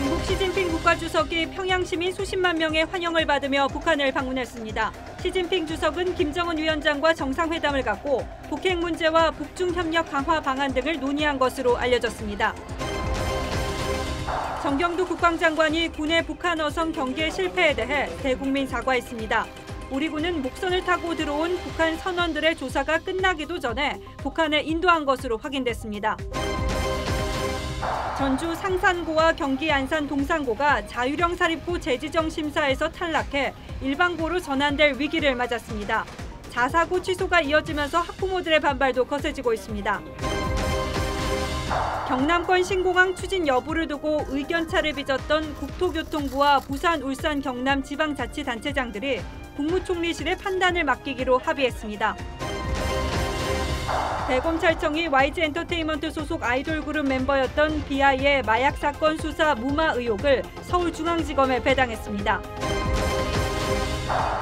중국 시진핑 국가주석이 평양 시민 수십만 명의 환영을 받으며 북한을 방문했습니다. 시진핑 주석은 김정은 위원장과 정상회담을 갖고 북핵 문제와 북중 협력 강화 방안 등을 논의한 것으로 알려졌습니다. 정경두 국방장관이 군의 북한 어선 경계 실패에 대해 대국민 사과했습니다. 우리 군은 목선을 타고 들어온 북한 선원들의 조사가 끝나기도 전에 북한에 인도한 것으로 확인됐습니다. 전주 상산고와 경기 안산 동산고가 자유령 사립고 재지정 심사에서 탈락해 일반고로 전환될 위기를 맞았습니다. 자사고 취소가 이어지면서 학부모들의 반발도 거세지고 있습니다. 경남권 신공항 추진 여부를 두고 의견차를 빚었던 국토교통부와 부산, 울산, 경남 지방자치단체장들이 국무총리실의 판단을 맡기기로 합의했습니다. 대검찰청이 YG엔터테인먼트 소속 아이돌 그룹 멤버였던 BI의 마약 사건 수사 무마 의혹을 서울중앙지검에 배당했습니다.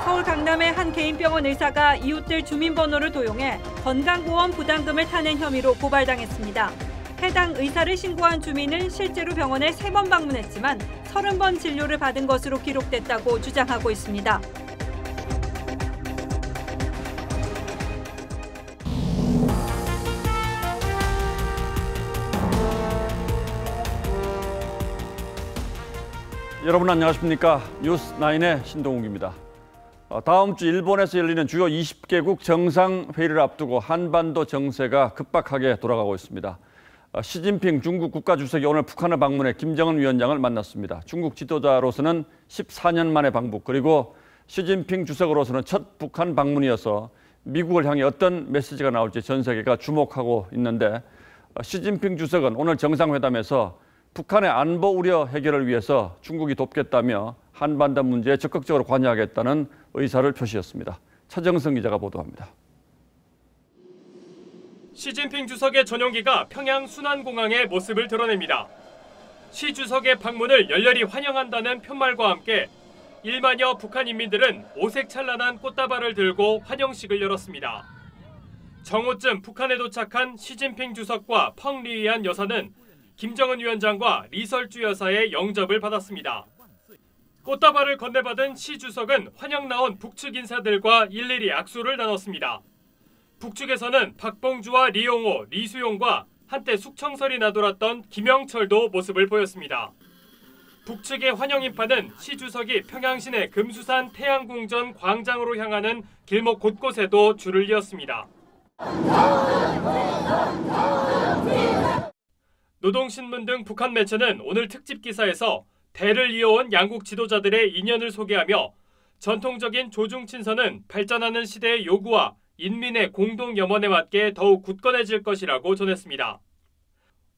서울 강남의 한 개인병원 의사가 이웃들 주민번호를 도용해 건강보험 부담금을 타낸 혐의로 고발당했습니다. 해당 의사를 신고한 주민은 실제로 병원에 3번 방문했지만 30번 진료를 받은 것으로 기록됐다고 주장하고 있습니다. 여러분 안녕하십니까? 뉴스9의 신동욱입니다. 다음 주 일본에서 열리는 주요 20개국 정상회의를 앞두고 한반도 정세가 급박하게 돌아가고 있습니다. 시진핑 중국 국가주석이 오늘 북한을 방문해 김정은 위원장을 만났습니다. 중국 지도자로서는 14년 만의 방북, 그리고 시진핑 주석으로서는 첫 북한 방문이어서 미국을 향해 어떤 메시지가 나올지 전 세계가 주목하고 있는데, 시진핑 주석은 오늘 정상회담에서 북한의 안보 우려 해결을 위해서 중국이 돕겠다며 한반도 문제에 적극적으로 관여하겠다는 의사를 표시했습니다. 차정성 기자가 보도합니다. 시진핑 주석의 전용기가 평양 순안공항의 모습을 드러냅니다. 시 주석의 방문을 열렬히 환영한다는 편말과 함께 1만여 북한 인민들은 오색찬란한 꽃다발을 들고 환영식을 열었습니다. 정오쯤 북한에 도착한 시진핑 주석과 펑리위안 여사는 김정은 위원장과 리설주 여사의 영접을 받았습니다. 꽃다발을 건네받은 시 주석은 환영 나온 북측 인사들과 일일이 악수를 나눴습니다. 북측에서는 박봉주와 리용호, 리수용과 한때 숙청설이 나돌았던 김영철도 모습을 보였습니다. 북측의 환영 인파는 시 주석이 평양 시내 금수산 태양궁전 광장으로 향하는 길목 곳곳에도 줄을 이었습니다. 노동신문 등 북한 매체는 오늘 특집 기사에서 대를 이어온 양국 지도자들의 인연을 소개하며 전통적인 조중친선은 발전하는 시대의 요구와 인민의 공동 염원에 맞게 더욱 굳건해질 것이라고 전했습니다.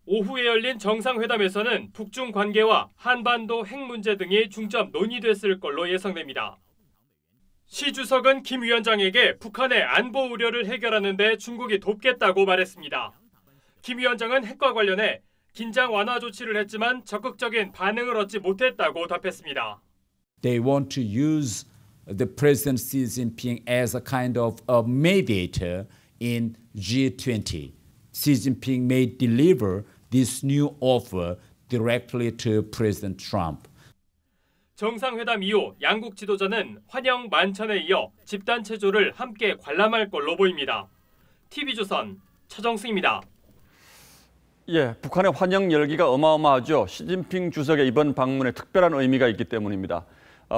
오후에 열린 정상회담에서는 북중 관계와 한반도 핵 문제 등이 중점 논의됐을 걸로 예상됩니다. 시 주석은 김 위원장에게 북한의 안보 우려를 해결하는 데 중국이 돕겠다고 말했습니다. 김 위원장은 핵과 관련해 긴장 완화 조치를 했지만 적극적인 반응을 얻지 못했다고 답했습니다. They want to use the President Xi Jinping as a kind of a mediator in G20. Xi Jinping may deliver this new offer directly to President Trump. 정상회담 이후 양국 지도자는 환영 만찬에 이어 집단 체조를 함께 관람할 걸로 보입니다. TV조선 차정승입니다. 북한의 환영 열기가 어마어마하죠. 시진핑 주석의 이번 방문에 특별한 의미가 있기 때문입니다.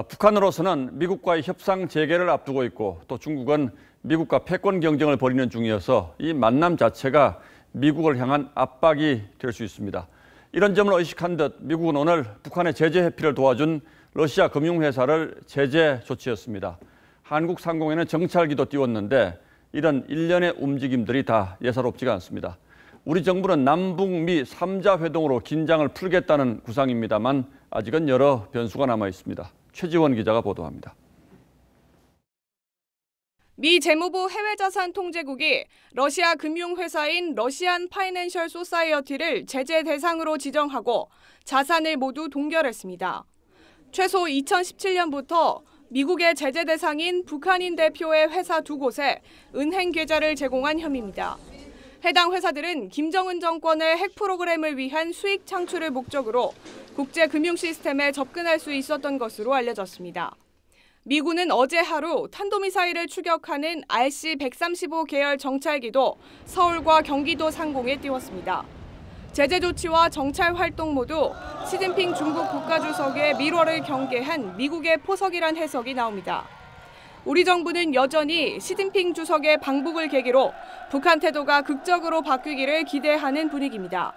북한으로서는 미국과의 협상 재개를 앞두고 있고, 또 중국은 미국과 패권 경쟁을 벌이는 중이어서 이 만남 자체가 미국을 향한 압박이 될 수 있습니다. 이런 점을 의식한 듯 미국은 오늘 북한의 제재 회피를 도와준 러시아 금융회사를 제재 조치했습니다. 한국 상공에는 정찰기도 띄웠는데 이런 일련의 움직임들이 다 예사롭지가 않습니다. 우리 정부는 남북미 3자 회동으로 긴장을 풀겠다는 구상입니다만 아직은 여러 변수가 남아 있습니다. 최지원 기자가 보도합니다. 미 재무부 해외자산 통제국이 러시아 금융회사인 러시안 파이낸셜 소사이어티를 제재 대상으로 지정하고 자산을 모두 동결했습니다. 최소 2017년부터 미국의 제재 대상인 북한인 대표의 회사 2곳에 은행 계좌를 제공한 혐의입니다. 해당 회사들은 김정은 정권의 핵 프로그램을 위한 수익 창출을 목적으로 국제 금융 시스템에 접근할 수 있었던 것으로 알려졌습니다. 미군은 어제 하루 탄도미사일을 추격하는 RC-135 계열 정찰기도 서울과 경기도 상공에 띄웠습니다. 제재 조치와 정찰 활동 모두 시진핑 중국 국가주석의 밀월을 경계한 미국의 포석이란 해석이 나옵니다. 우리 정부는 여전히 시진핑 주석의 방북을 계기로 북한 태도가 극적으로 바뀌기를 기대하는 분위기입니다.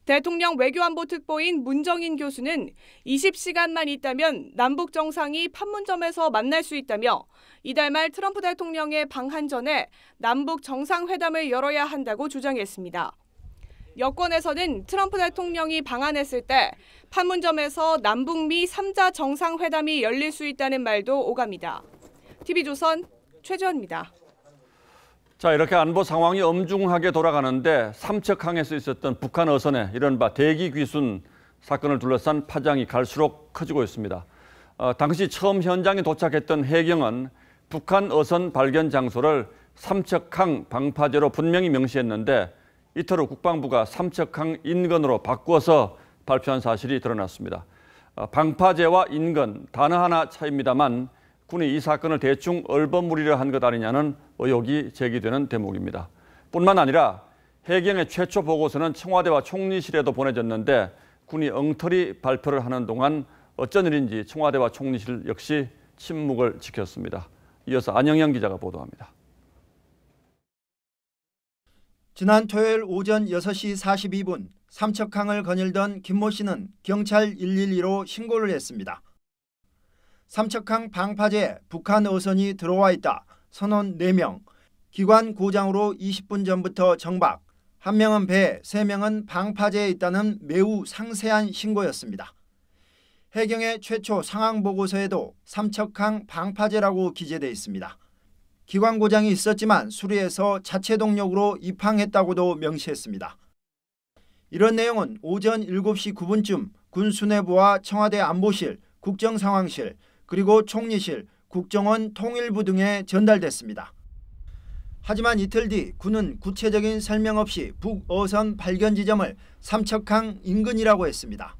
대통령 외교안보 특보인 문정인 교수는 20시간만 있다면 남북 정상이 판문점에서 만날 수 있다며 이달 말 트럼프 대통령의 방한 전에 남북 정상회담을 열어야 한다고 주장했습니다. 여권에서는 트럼프 대통령이 방한했을 때 판문점에서 남북미 3자 정상회담이 열릴 수 있다는 말도 오갑니다. TV조선 최지원입니다. 자, 이렇게 안보 상황이 엄중하게 돌아가는데 삼척항에서 있었던 북한 어선의 이른바 대기 귀순 사건을 둘러싼 파장이 갈수록 커지고 있습니다. 당시 처음 현장에 도착했던 해경은 북한 어선 발견 장소를 삼척항 방파제로 분명히 명시했는데 이틀 후 국방부가 삼척항 인근으로 바꿔서 발표한 사실이 드러났습니다. 방파제와 인근 단어 하나 차이입니다만 군이 이 사건을 대충 얼버무리려 한 것 아니냐는 의혹이 제기되는 대목입니다. 뿐만 아니라 해경의 최초 보고서는 청와대와 총리실에도 보내졌는데 군이 엉터리 발표를 하는 동안 어쩐 일인지 청와대와 총리실 역시 침묵을 지켰습니다. 이어서 안영영 기자가 보도합니다. 지난 토요일 오전 6시 42분 삼척항을 거닐던 김모 씨는 경찰 112로 신고를 했습니다. 삼척항 방파제에 북한 어선이 들어와 있다. 선원 4명, 기관 고장으로 20분 전부터 정박, 1명은 배에, 3명은 방파제에 있다는 매우 상세한 신고였습니다. 해경의 최초 상황 보고서에도 삼척항 방파제라고 기재돼 있습니다. 기관 고장이 있었지만 수리해서 자체 동력으로 입항했다고도 명시했습니다. 이런 내용은 오전 7시 9분쯤 군 수뇌부와 청와대 안보실, 국정상황실, 그리고 총리실, 국정원 통일부 등에 전달됐습니다. 하지만 이틀 뒤 군은 구체적인 설명 없이 북어선 발견 지점을 삼척항 인근이라고 했습니다.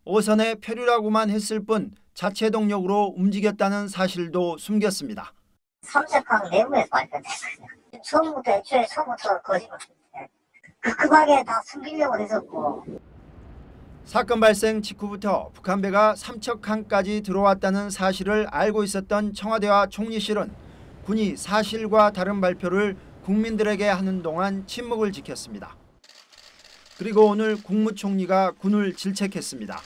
어선의 표류라고만 했을 뿐 자체 동력으로 움직였다는 사실도 숨겼습니다. 삼척항 내부에서 발견됐거든요. 처음부터 거짓말이에요. 극하게 다 숨기려고 했었고. 사건 발생 직후부터 북한 배가 삼척항까지 들어왔다는 사실을 알고 있었던 청와대와 총리실은 군이 사실과 다른 발표를 국민들에게 하는 동안 침묵을 지켰습니다. 그리고 오늘 국무총리가 군을 질책했습니다.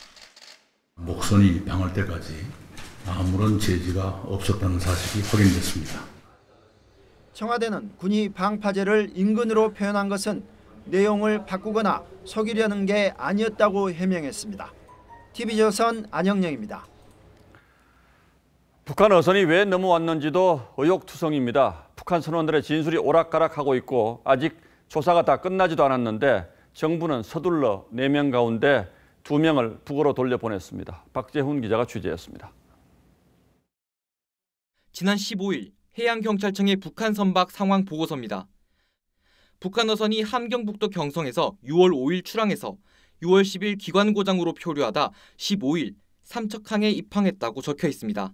목선이 입항할 때까지 아무런 제지가 없었다는 사실이 확인됐습니다. 청와대는 군이 방파제를 인근으로 표현한 것은 내용을 바꾸거나 속이려는 게 아니었다고 해명했습니다. TV조선 안영영입니다. 북한 어선이 왜 넘어왔는지도 의혹투성입니다. 북한 선원들의 진술이 오락가락하고 있고 아직 조사가 다 끝나지도 않았는데 정부는 서둘러 4명 가운데 2명을 북으로 돌려보냈습니다. 박재훈 기자가 취재했습니다. 지난 15일 해양경찰청의 북한 선박 상황 보고서입니다. 북한 어선이 함경북도 경성에서 6월 5일 출항해서 6월 10일 기관 고장으로 표류하다 15일 삼척항에 입항했다고 적혀 있습니다.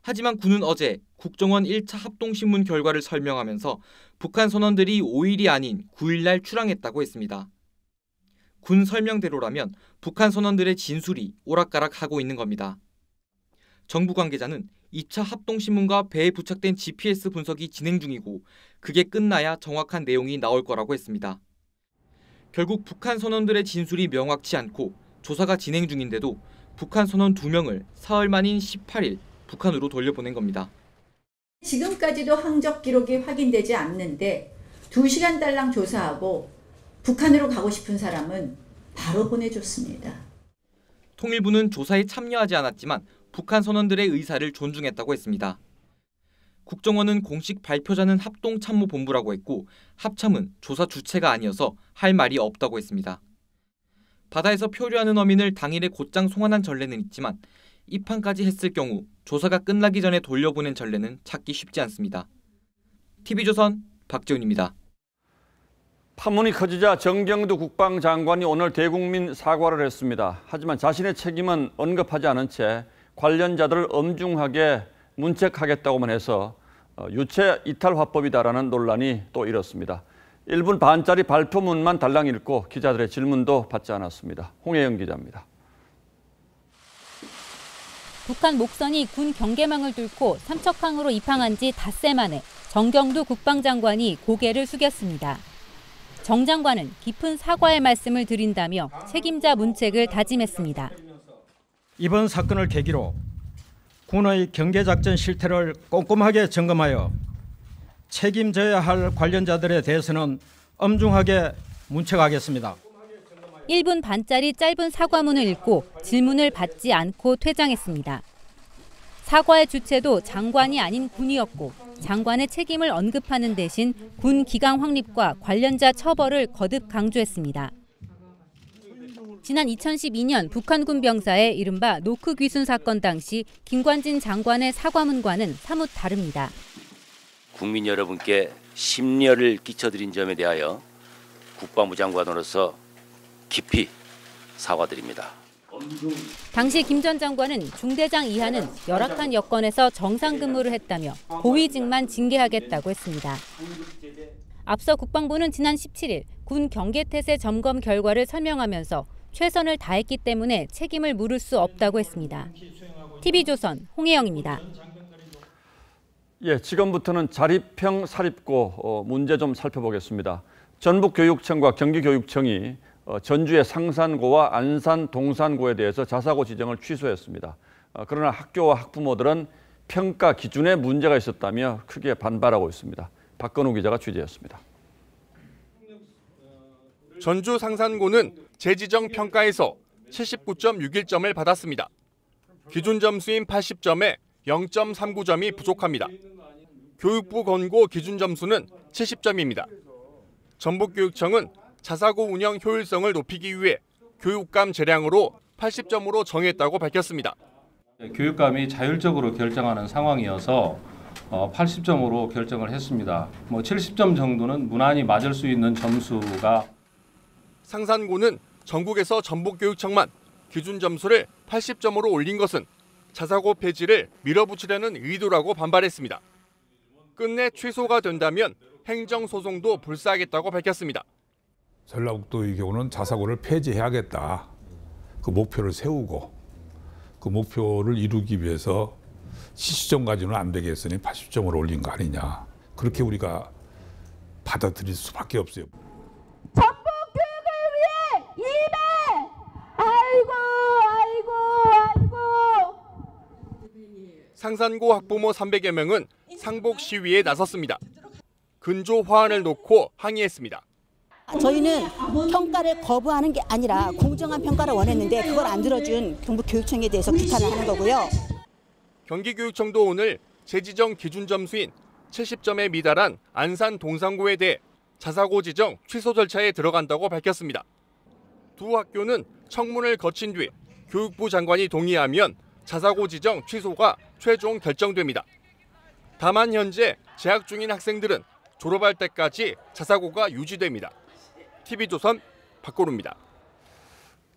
하지만 군은 어제 국정원 1차 합동신문 결과를 설명하면서 북한 선원들이 5일이 아닌 9일날 출항했다고 했습니다. 군 설명대로라면 북한 선원들의 진술이 오락가락하고 있는 겁니다. 정부 관계자는 2차 합동신문과 배에 부착된 GPS 분석이 진행 중이고 그게 끝나야 정확한 내용이 나올 거라고 했습니다. 결국 북한 선원들의 진술이 명확치 않고 조사가 진행 중인데도 북한 선원 2명을 사흘 만인 18일 북한으로 돌려보낸 겁니다. 지금까지도 항적 기록이 확인되지 않는데 2시간 달랑 조사하고 북한으로 가고 싶은 사람은 바로 보내줬습니다. 통일부는 조사에 참여하지 않았지만 북한 선원들의 의사를 존중했다고 했습니다. 국정원은 공식 발표자는 합동참모본부라고 했고 합참은 조사 주체가 아니어서 할 말이 없다고 했습니다. 바다에서 표류하는 어민을 당일에 곧장 송환한 전례는 있지만 입항까지 했을 경우 조사가 끝나기 전에 돌려보낸 전례는 찾기 쉽지 않습니다. TV조선 박재훈입니다. 파문이 커지자 정경두 국방장관이 오늘 대국민 사과를 했습니다. 하지만 자신의 책임은 언급하지 않은 채 관련자들을 엄중하게 문책하겠다고만 해서 유체 이탈 화법이다라는 논란이 또 일었습니다. 1분 반짜리 발표문만 달랑 읽고 기자들의 질문도 받지 않았습니다. 홍혜영 기자입니다. 북한 목선이 군 경계망을 뚫고 삼척항으로 입항한 지 닷새 만에 정경두 국방장관이 고개를 숙였습니다. 정 장관은 깊은 사과의 말씀을 드린다며 책임자 문책을 다짐했습니다. 이번 사건을 계기로 군의 경계작전 실태를 꼼꼼하게 점검하여 책임져야 할 관련자들에 대해서는 엄중하게 문책하겠습니다. 1분 반짜리 짧은 사과문을 읽고 질문을 받지 않고 퇴장했습니다. 사과의 주체도 장관이 아닌 군이었고 장관의 책임을 언급하는 대신 군 기강 확립과 관련자 처벌을 거듭 강조했습니다. 지난 2012년 북한군 병사의 이른바 노크 귀순 사건 당시 김관진 장관의 사과문과는 사뭇 다릅니다. 국민 여러분께 심려를 끼쳐드린 점에 대하여 국방부 장관으로서 깊이 사과드립니다. 당시 김 전 장관은 중대장 이하는 열악한 여건에서 정상 근무를 했다며 고위직만 징계하겠다고 했습니다. 앞서 국방부는 지난 17일 군 경계태세 점검 결과를 설명하면서 최선을 다했기 때문에 책임을 물을 수 없다고 했습니다. TV조선 홍혜영입니다. 예, 지금부터는 자립형 사립고 문제 좀 살펴보겠습니다. 전북교육청과 경기교육청이 전주의 상산고와 안산 동산고에 대해서 자사고 지정을 취소했습니다. 그러나 학교와 학부모들은 평가 기준에 문제가 있었다며 크게 반발하고 있습니다. 박건우 기자가 취재했습니다. 전주 상산고는 재지정 평가에서 79.61점을 받았습니다. 기준 점수인 80점에 0.39점이 부족합니다. 교육부 권고 기준 점수는 70점입니다. 전북교육청은 자사고 운영 효율성을 높이기 위해 교육감 재량으로 80점으로 정했다고 밝혔습니다. 교육감이 자율적으로 결정하는 상황이어서 80점으로 결정을 했습니다. 70점 정도는 무난히 맞을 수 있는 점수가. 상산고는 전국에서 전북교육청만 기준 점수를 80점으로 올린 것은 자사고 폐지를 밀어붙이려는 의도라고 반발했습니다. 끝내 취소가 된다면 행정소송도 불사하겠다고 밝혔습니다. 전라북도의 경우는 자사고를 폐지해야겠다. 그 목표를 세우고 그 목표를 이루기 위해서 70점 가지고는 안 되겠으니 80점을 올린 거 아니냐. 그렇게 우리가 받아들일 수밖에 없어요. 전북 교육을 위해 200! 아이고. 상산고 학부모 300여 명은 상복 시위에 나섰습니다. 근조 화환을 놓고 항의했습니다. 저희는 평가를 거부하는 게 아니라 공정한 평가를 원했는데 그걸 안 들어준 경북교육청에 대해서 규탄을 하는 거고요. 경기교육청도 오늘 재지정 기준 점수인 70점에 미달한 안산 동산고에 대해 자사고 지정 취소 절차에 들어간다고 밝혔습니다. 두 학교는 청문을 거친 뒤 교육부 장관이 동의하면 자사고 지정 취소가 최종 결정됩니다. 다만 현재 재학 중인 학생들은 졸업할 때까지 자사고가 유지됩니다. TV조선 박고루입니다.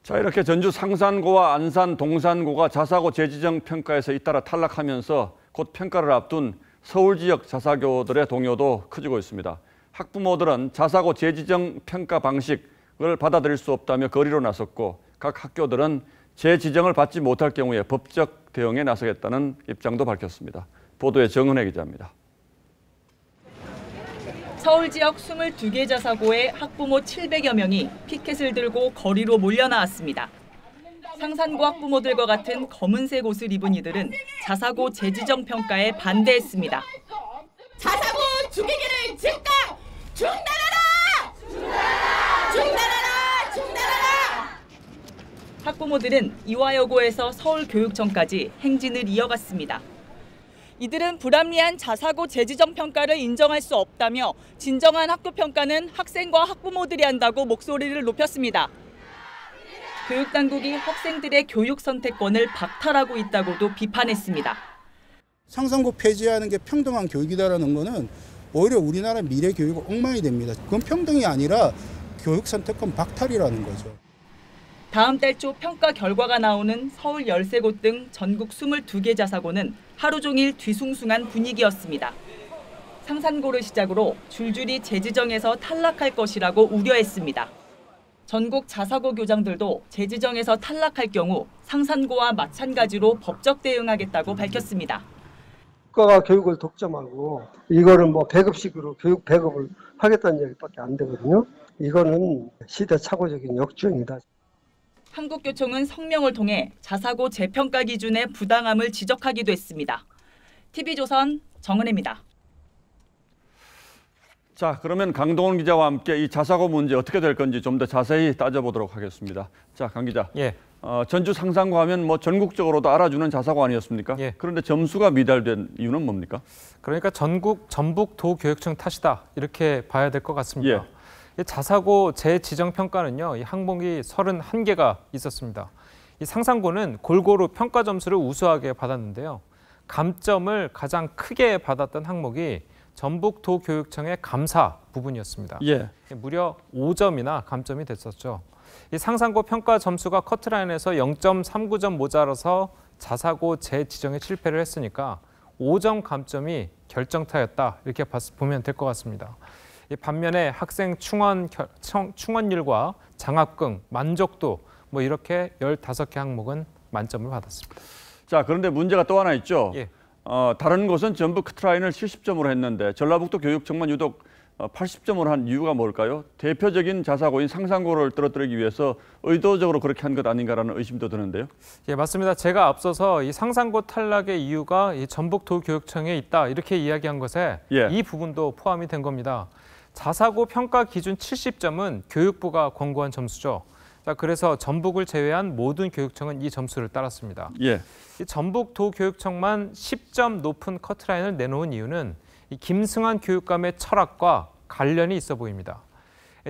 자, 이렇게 전주 상산고와 안산 동산고가 자사고 재지정 평가에서 잇따라 탈락하면서 곧 평가를 앞둔 서울 지역 자사고들의 동요도 커지고 있습니다. 학부모들은 자사고 재지정 평가 방식을 받아들일 수 없다며 거리로 나섰고 각 학교들은 재지정을 받지 못할 경우에 법적 대응에 나서겠다는 입장도 밝혔습니다. 보도에 정은혜 기자입니다. 서울 지역 22개 자사고의 학부모 700여 명이 피켓을 들고 거리로 몰려나왔습니다. 상산고 학부모들과 같은 검은색 옷을 입은 이들은 자사고 재지정 평가에 반대했습니다. 자사고 죽이기를 즉각 중단하라! 학부모들은 이화여고에서 서울교육청까지 행진을 이어갔습니다. 이들은 불합리한 자사고 재지정 평가를 인정할 수 없다며 진정한 학교 평가는 학생과 학부모들이 한다고 목소리를 높였습니다. 교육당국이 학생들의 교육 선택권을 박탈하고 있다고도 비판했습니다. 상산고 폐지하는 게 평등한 교육이다라는 거는 오히려 우리나라 미래 교육은 엉망이 됩니다. 그건 평등이 아니라 교육 선택권 박탈이라는 거죠. 다음 달 초 평가 결과가 나오는 서울 13곳 등 전국 22개 자사고는 하루 종일 뒤숭숭한 분위기였습니다. 상산고를 시작으로 줄줄이 재지정에서 탈락할 것이라고 우려했습니다. 전국 자사고 교장들도 재지정에서 탈락할 경우 상산고와 마찬가지로 법적 대응하겠다고 밝혔습니다. 국가가 교육을 독점하고 이거를 뭐 배급식으로 교육 배급을 하겠다는 얘기밖에 안 되거든요. 이거는 시대착오적인 역주행이다. 한국교총은 성명을 통해 자사고 재평가 기준의 부당함을 지적하기도 했습니다. TV조선 정은혜입니다. 자, 그러면 강동원 기자와 함께 이 자사고 문제 어떻게 될 건지 좀 더 자세히 따져보도록 하겠습니다. 자, 강 기자. 예. 전주 상산고 하면 뭐 전국적으로도 알아주는 자사고 아니었습니까? 예. 그런데 점수가 미달된 이유는 뭡니까? 그러니까 전북도교육청 탓이다 이렇게 봐야 될 것 같습니다. 이 자사고 재지정 평가는요, 이 항목이 31개가 있었습니다. 이 상산고는 골고루 평가 점수를 우수하게 받았는데요. 감점을 가장 크게 받았던 항목이 전북도교육청의 감사 부분이었습니다. 예. 무려 5점이나 감점이 됐었죠. 이 상산고 평가 점수가 커트라인에서 0.39점 모자라서 자사고 재지정에 실패를 했으니까 5점 감점이 결정타였다 이렇게 보면 될 것 같습니다. 이 반면에 학생 충원율과 장학금, 만족도 뭐 이렇게 15개 항목은 만점을 받았습니다. 자, 그런데 문제가 또 하나 있죠. 예. 다른 곳은 전부 커트라인을 70점으로 했는데 전라북도 교육청만 유독 80점으로 한 이유가 뭘까요? 대표적인 자사고인 상산고를 떨어뜨리기 위해서 의도적으로 그렇게 한 것 아닌가라는 의심도 드는데요. 예, 맞습니다. 제가 앞서서 이 상산고 탈락의 이유가 이 전북도교육청에 있다 이렇게 이야기한 것에 이 부분도 포함이 된 겁니다. 자사고 평가 기준 70점은 교육부가 권고한 점수죠. 자, 그래서 전북을 제외한 모든 교육청은 이 점수를 따랐습니다. 예. 이 전북도교육청만 10점 높은 커트라인을 내놓은 이유는 이 김승환 교육감의 철학과 관련이 있어 보입니다.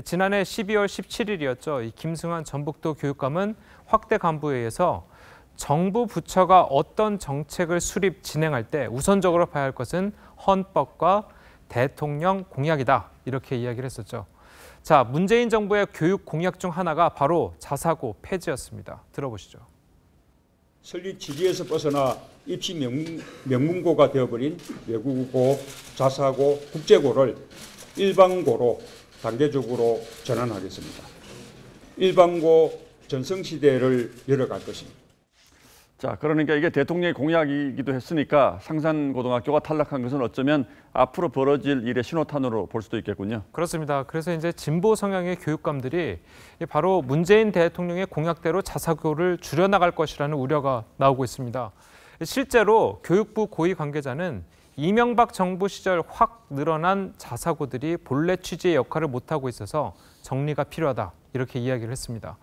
지난해 12월 17일이었죠. 이 김승환 전북도 교육감은 확대 간부회의에서 정부 부처가 어떤 정책을 수립 진행할 때 우선적으로 봐야 할 것은 헌법과 대통령 공약이다 이렇게 이야기를 했었죠. 자, 문재인 정부의 교육 공약 중 하나가 바로 자사고 폐지였습니다. 들어보시죠. 설립 취지에서 벗어나 입시 명문고가 되어버린 외국어, 자사고, 국제고를 일반고로 단계적으로 전환하겠습니다. 일반고 전성시대를 열어갈 것입니다. 자, 그러니까 이게 대통령의 공약이기도 했으니까 상산고등학교가 탈락한 것은 어쩌면 앞으로 벌어질 일의 신호탄으로 볼 수도 있겠군요. 그렇습니다. 그래서 이제 진보 성향의 교육감들이 바로 문재인 대통령의 공약대로 자사고를 줄여나갈 것이라는 우려가 나오고 있습니다. 실제로 교육부 고위 관계자는 이명박 정부 시절 확 늘어난 자사고들이 본래 취지의 역할을 못하고 있어서 정리가 필요하다 이렇게 이야기를 했습니다.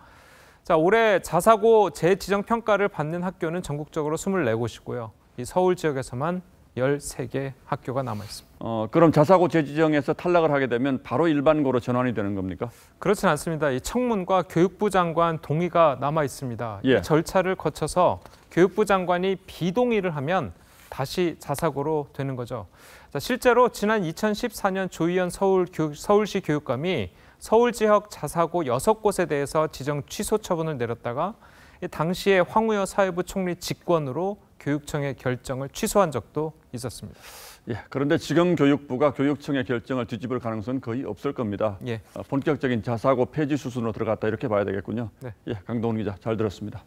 자, 올해 자사고 재지정 평가를 받는 학교는 전국적으로 24곳이고요. 이 서울 지역에서만 13개 학교가 남아 있습니다. 그럼 자사고 재지정에서 탈락을 하게 되면 바로 일반고로 전환이 되는 겁니까? 그렇진 않습니다. 이 청문과 교육부 장관 동의가 남아 있습니다. 예. 이 절차를 거쳐서 교육부 장관이 비동의를 하면 다시 자사고로 되는 거죠. 자, 실제로 지난 2014년 조희연 서울시 교육감이 서울 지역 자사고 6곳에 대해서 지정 취소 처분을 내렸다가 당시에 황우여 사회부 총리 직권으로 교육청의 결정을 취소한 적도 있었습니다. 예, 그런데 지금 교육부가 교육청의 결정을 뒤집을 가능성은 거의 없을 겁니다. 예. 본격적인 자사고 폐지 수순으로 들어갔다 이렇게 봐야 되겠군요. 네. 예, 강동원 기자 잘 들었습니다.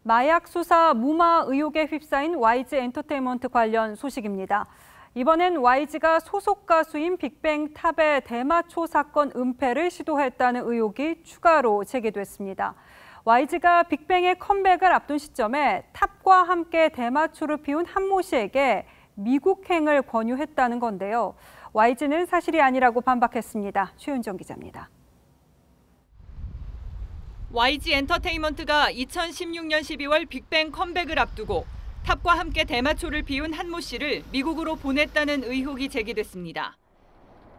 마약 수사 무마 의혹에 휩싸인 YG 엔터테인먼트 관련 소식입니다. 이번엔 YG가 소속 가수인 빅뱅탑의 대마초 사건 은폐를 시도했다는 의혹이 추가로 제기됐습니다. YG가 빅뱅의 컴백을 앞둔 시점에 탑과 함께 대마초를 피운 한모 씨에게 미국행을 권유했다는 건데요. YG는 사실이 아니라고 반박했습니다. 최윤정 기자입니다. YG 엔터테인먼트가 2016년 12월 빅뱅 컴백을 앞두고 탑과 함께 대마초를 피운 한모 씨를 미국으로 보냈다는 의혹이 제기됐습니다.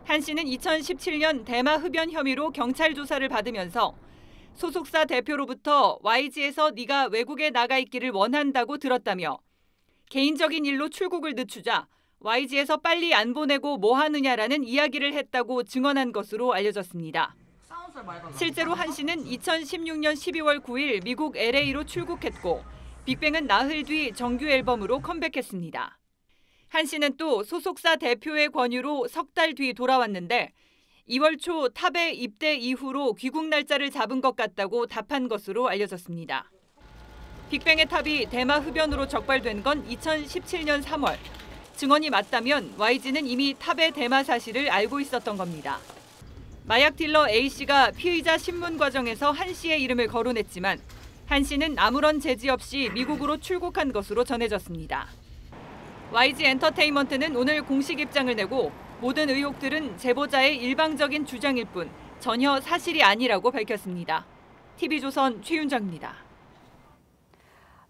한 씨는 2017년 대마 흡연 혐의로 경찰 조사를 받으면서 소속사 대표로부터 YG에서 네가 외국에 나가 있기를 원한다고 들었다며 개인적인 일로 출국을 늦추자 YG에서 빨리 안 보내고 뭐 하느냐라는 이야기를 했다고 증언한 것으로 알려졌습니다. 실제로 한 씨는 2016년 12월 9일 미국 LA로 출국했고 빅뱅은 나흘 뒤 정규 앨범으로 컴백했습니다. 한 씨는 또 소속사 대표의 권유로 석 달 뒤 돌아왔는데 2월 초 탑에 입대 이후로 귀국 날짜를 잡은 것 같다고 답한 것으로 알려졌습니다. 빅뱅의 탑이 대마 흡연으로 적발된 건 2017년 3월. 증언이 맞다면 YG는 이미 탑의 대마 사실을 알고 있었던 겁니다. 마약 딜러 A씨가 피의자 신문 과정에서 한 씨의 이름을 거론했지만 한 씨는 아무런 제지 없이 미국으로 출국한 것으로 전해졌습니다. YG 엔터테인먼트는 오늘 공식 입장을 내고 모든 의혹들은 제보자의 일방적인 주장일 뿐 전혀 사실이 아니라고 밝혔습니다. TV조선 최윤정입니다.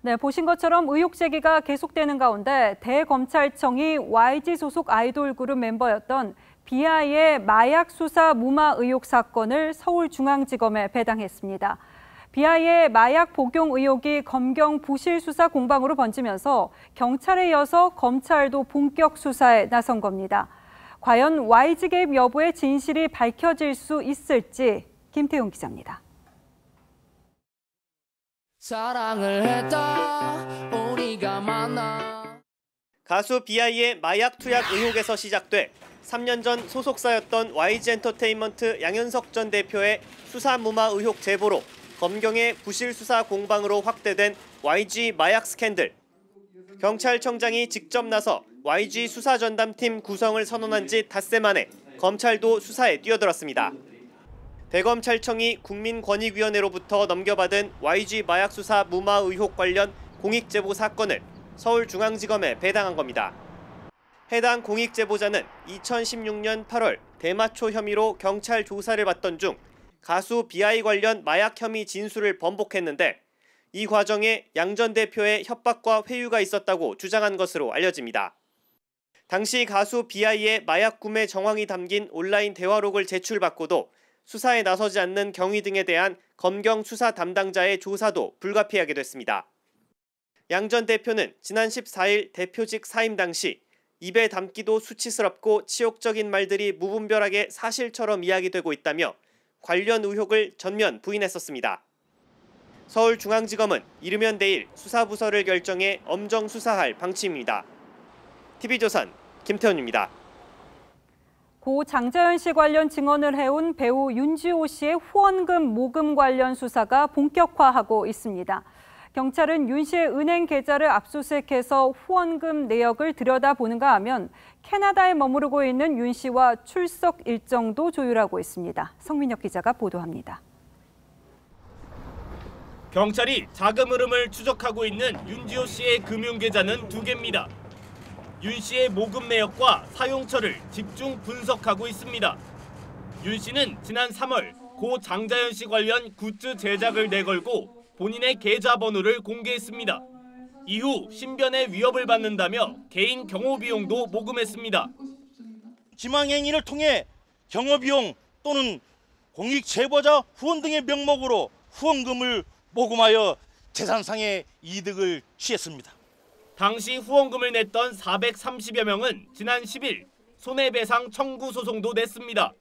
네, 보신 것처럼 의혹 제기가 계속되는 가운데 대검찰청이 YG 소속 아이돌 그룹 멤버였던 비아이의 마약 수사 무마 의혹 사건을 서울중앙지검에 배당했습니다. 비아이의 마약 복용 의혹이 검경 부실 수사 공방으로 번지면서 경찰에 이어서 검찰도 본격 수사에 나선 겁니다. 과연 YG 개입 여부의 진실이 밝혀질 수 있을지 김태용 기자입니다. 사랑을 했다 우리가 만나. 가수 비아이의 마약 투약 의혹에서 시작돼 3년 전 소속사였던 YG 엔터테인먼트 양현석 전 대표의 수사 무마 의혹 제보로 검경의 부실 수사 공방으로 확대된 YG 마약 스캔들. 경찰청장이 직접 나서 YG 수사전담팀 구성을 선언한 지 닷새 만에 검찰도 수사에 뛰어들었습니다. 대검찰청이 국민권익위원회로부터 넘겨받은 YG 마약 수사 무마 의혹 관련 공익제보 사건을 서울중앙지검에 배당한 겁니다. 해당 공익제보자는 2016년 8월 대마초 혐의로 경찰 조사를 받던 중 가수 비아이 관련 마약 혐의 진술을 번복했는데 이 과정에 양 전 대표의 협박과 회유가 있었다고 주장한 것으로 알려집니다. 당시 가수 비아이의 마약 구매 정황이 담긴 온라인 대화록을 제출받고도 수사에 나서지 않는 경위 등에 대한 검경 수사 담당자의 조사도 불가피하게 됐습니다. 양 전 대표는 지난 14일 대표직 사임 당시 입에 담기도 수치스럽고 치욕적인 말들이 무분별하게 사실처럼 이야기되고 있다며 관련 의혹을 전면 부인했었습니다. 서울중앙지검은 이르면 내일 수사부서를 결정해 엄정 수사할 방침입니다. TV조선 김태훈입니다. 고 장자연 씨 관련 증언을 해온 배우 윤지호 씨의 후원금 모금 관련 수사가 본격화하고 있습니다. 경찰은 윤 씨의 은행 계좌를 압수수색해서 후원금 내역을 들여다보는가 하면 캐나다에 머무르고 있는 윤 씨와 출석 일정도 조율하고 있습니다. 성민혁 기자가 보도합니다. 경찰이 자금 흐름을 추적하고 있는 윤지호 씨의 금융계좌는 2개입니다. 윤 씨의 모금 내역과 사용처를 집중 분석하고 있습니다. 윤 씨는 지난 3월 고 장자연 씨 관련 굿즈 제작을 내걸고 본인의 계좌번호를 공개했습니다. 이후 신변의 위협을 받는다며 개인 경호비용도 모금했습니다. 지망행위를 통해 경호비용 또는 공익제보자 후원 등의 명목으로 후원금을 모금하여 재산상의 이득을 취했습니다. 당시 후원금을 냈던 430여 명은 지난 10일 손해배상 청구 소송도 냈습니다.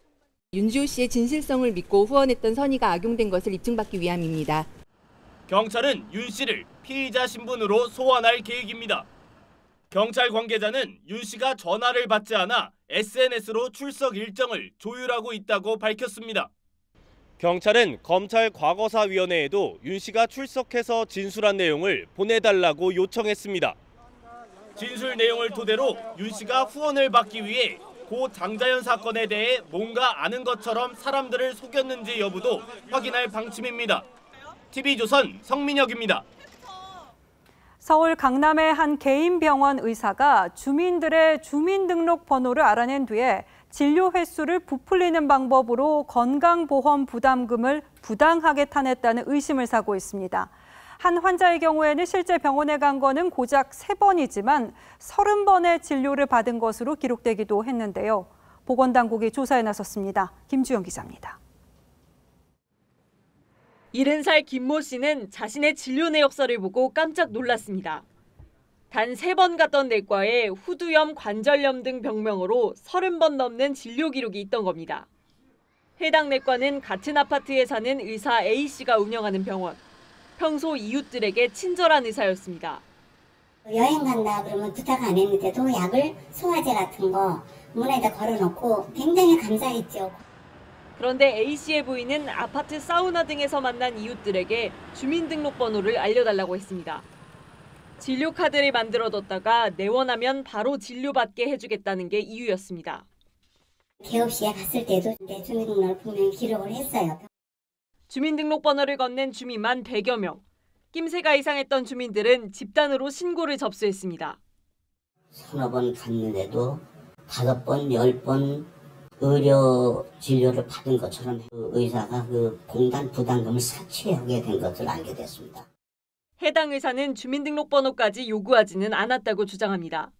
윤지호 씨의 진실성을 믿고 후원했던 선의가 악용된 것을 입증받기 위함입니다. 경찰은 윤 씨를 피의자 신분으로 소환할 계획입니다. 경찰 관계자는 윤 씨가 전화를 받지 않아 SNS로 출석 일정을 조율하고 있다고 밝혔습니다. 경찰은 검찰 과거사위원회에도 윤 씨가 출석해서 진술한 내용을 보내달라고 요청했습니다. 진술 내용을 토대로 윤 씨가 후원을 받기 위해 고 장자연 사건에 대해 뭔가 아는 것처럼 사람들을 속였는지 여부도 확인할 방침입니다. TV조선 성민혁입니다. 서울 강남의 한 개인 병원 의사가 주민들의 주민등록 번호를 알아낸 뒤에 진료 횟수를 부풀리는 방법으로 건강보험 부담금을 부당하게 타냈다는 의심을 사고 있습니다. 한 환자의 경우에는 실제 병원에 간 거는 고작 3번이지만 30번의 진료를 받은 것으로 기록되기도 했는데요. 보건당국이 조사에 나섰습니다. 김주영 기자입니다. 70살 김모 씨는 자신의 진료 내역서를 보고 깜짝 놀랐습니다. 단 3번 갔던 내과에 후두염, 관절염 등 병명으로 30번 넘는 진료 기록이 있던 겁니다. 해당 내과는 같은 아파트에 사는 의사 A씨가 운영하는 병원. 평소 이웃들에게 친절한 의사였습니다. 여행 간다 그러면 부탁 안 했는데도 약을 소화제 같은 거 문에다 걸어놓고 굉장히 감사했죠. 그런데 A씨의 부인은 아파트 사우나 등에서 만난 이웃들에게 주민등록번호를 알려달라고 했습니다. 진료카드를 만들어뒀다가 내원하면 바로 진료받게 해주겠다는 게 이유였습니다. 개업시에 갔을 때도 내 주민등록을 분명히 기록을 했어요. 주민등록번호를 건넨 주민만 100여 명. 낌새가 이상했던 주민들은 집단으로 신고를 접수했습니다. 서너 번 갔는데도 5번, 10번 의료 진료를 받은 것처럼 그 의사가 그 공단 부담금을 사취하게 된 것을 알게 됐습니다. 해당 의사는 주민등록번호까지 요구하지는 않았다고 주장합니다.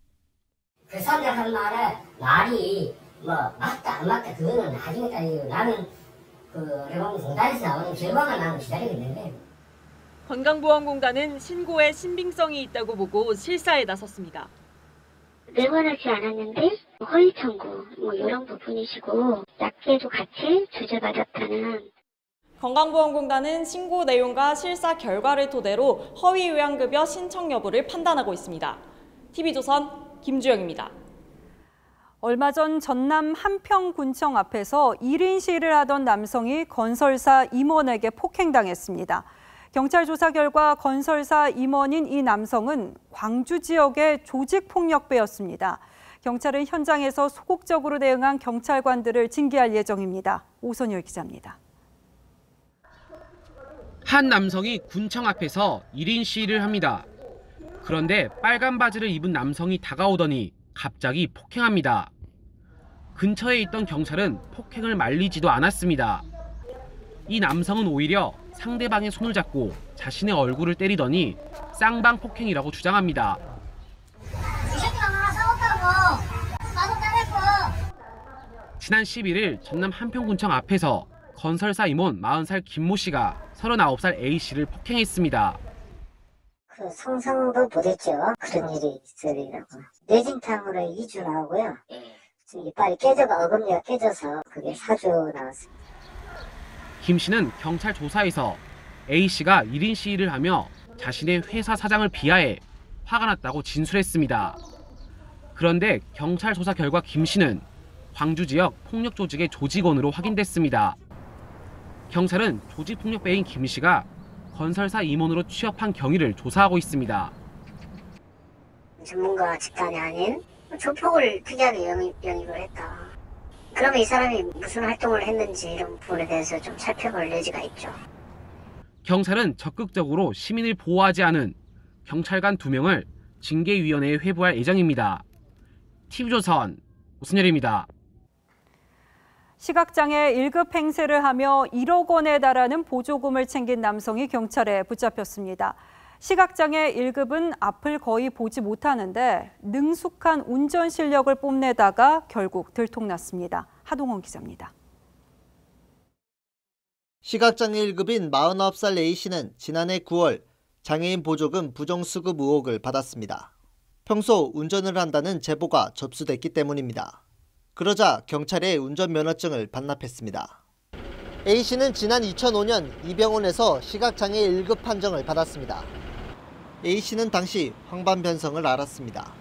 그 사람들 하는 말이 뭐 맞다 안 맞다 그거는 나중에 따지고 나는 그 공단에서 나오는 결과만 나는 기다리겠는데. 건강보험공단은 신고에 신빙성이 있다고 보고 실사에 나섰습니다. 내원하지 않았는데 허위 청구 이런 부분이시고 약계도 같이 주제받았다는. 건강보험공단은 신고 내용과 실사 결과를 토대로 허위 요양급여 신청 여부를 판단하고 있습니다. TV조선 김주영입니다. 얼마 전 전남 한평군청 앞에서 1인 시위를 하던 남성이 건설사 임원에게 폭행당했습니다. 경찰 조사 결과 건설사 임원인 이 남성은 광주 지역의 조직폭력배였습니다. 경찰은 현장에서 소극적으로 대응한 경찰관들을 징계할 예정입니다. 오선열 기자입니다. 한 남성이 군청 앞에서 1인 시위를 합니다. 그런데 빨간 바지를 입은 남성이 다가오더니 갑자기 폭행합니다. 근처에 있던 경찰은 폭행을 말리지도 않았습니다. 이 남성은 오히려 상대방의 손을 잡고 자신의 얼굴을 때리더니 쌍방 폭행이라고 주장합니다. 이 새끼랑 나랑 싸웠다고. 나도 때렸고. 지난 11일 전남 한평군청 앞에서 건설사 임원 40살 김모 씨가 39살 A 씨를 폭행했습니다. 그 상상도 못했죠. 그런 일이 있으리라고. 뇌진탕으로 2주 나오고요. 이빨이 어금니가 깨져서 그게 4주 나왔습니다. 김 씨는 경찰 조사에서 A 씨가 1인 시위를 하며 자신의 회사 사장을 비하해 화가 났다고 진술했습니다. 그런데 경찰 조사 결과 김 씨는 광주 지역 폭력 조직의 조직원으로 확인됐습니다. 경찰은 조직폭력배인 김 씨가 건설사 임원으로 취업한 경위를 조사하고 있습니다. 전문가 집단이 아닌 조폭을 특이하게 영입을 했다. 그러면 이 사람이 무슨 활동을 했는지 이런 부분에 대해서 좀 살펴볼 여지가 있죠. 경찰은 적극적으로 시민을 보호하지 않은 경찰관 2명을 징계위원회에 회부할 예정입니다. TV조선 오순열입니다. 시각장애 1급 행세를 하며 1억 원에 달하는 보조금을 챙긴 남성이 경찰에 붙잡혔습니다. 시각장애 1급은 앞을 거의 보지 못하는데 능숙한 운전 실력을 뽐내다가 결국 들통났습니다. 하동원 기자입니다. 시각장애 1급인 49살 A씨는 지난해 9월 장애인 보조금 부정수급 의혹을 받았습니다. 평소 운전을 한다는 제보가 접수됐기 때문입니다. 그러자 경찰에 운전면허증을 반납했습니다. A씨는 지난 2005년 이 병원에서 시각장애 1급 판정을 받았습니다. A씨는 당시 황반변성을 앓았습니다.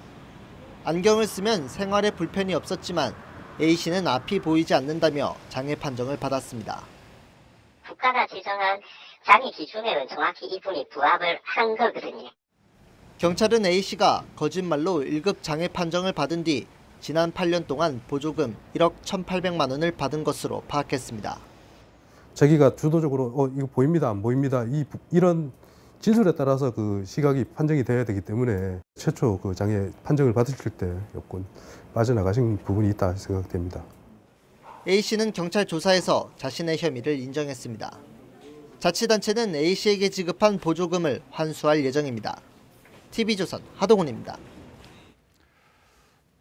안경을 쓰면 생활에 불편이 없었지만 A씨는 앞이 보이지 않는다며 장애 판정을 받았습니다. 국가가 지정한 장애 기준에는 정확히 이분이 부합을 한 거거든요. 경찰은 A씨가 거짓말로 1급 장애 판정을 받은 뒤 지난 8년 동안 보조금 1억 1,800만 원을 받은 것으로 파악했습니다. 자기가 주도적으로 이거 보입니다, 안 보입니다. 이런 진술에 따라서 그 시각이 판정이 돼야 되기 때문에 최초 그 장애 판정을 받으실 때 여건 빠져나가신 부분이 있다 생각됩니다. A씨는 경찰 조사에서 자신의 혐의를 인정했습니다. 자치단체는 A씨에게 지급한 보조금을 환수할 예정입니다. TV조선 하동훈입니다.